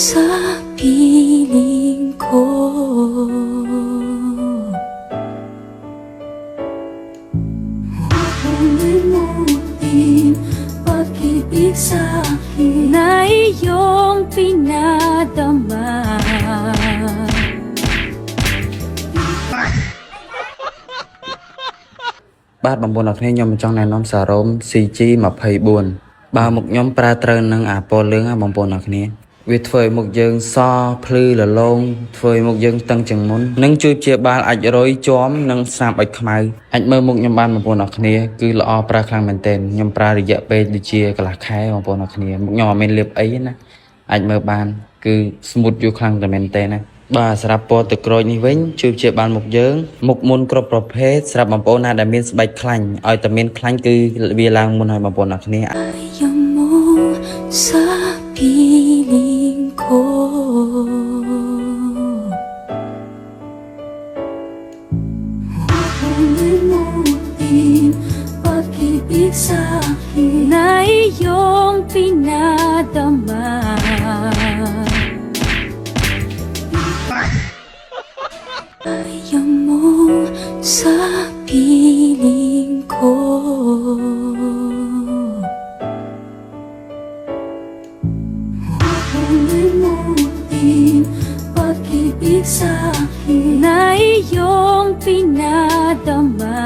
sa piling ko. Ulimutin pag-ibig sa akin na iyong pinadama. Bát bằng bồn này nhom trong này nón xà rôm CG mà phây buồn ba một nhóm pra trơn nâng Apple lưỡng bằng bồn này việc phơi một dương so plư là lông phơi một dương tăng chừng muốn nâng chui chia ba ảnh rồi chóm nâng sam bạch mai ảnh mơ một nhóm ban bằng bồn này cứ lo pra khang mình tên nhóm pra để dẹp đi chia cả là khai bằng bồn này một nhỏ mình liệp ấy nè ảnh mơ ban cứ smooth vô khang để mình tên nè bàสำหรับปอตะกรอยนี้เว้นช่วยเชื่อบานหมกเยิ้งหมกมุนกรบประเภทสำหรับบางปอนาดามินสบายคลังเอาแต่มินคลังคือเวลามุนหอยบางปอนักนี้ Ayaw mo sa piling ko. Ulimutin pag-ibig sa akin na iyong pinadama. Ayaw mo sa piling ko. Ulimutin pag-ibig sa akin na iyong pinadama.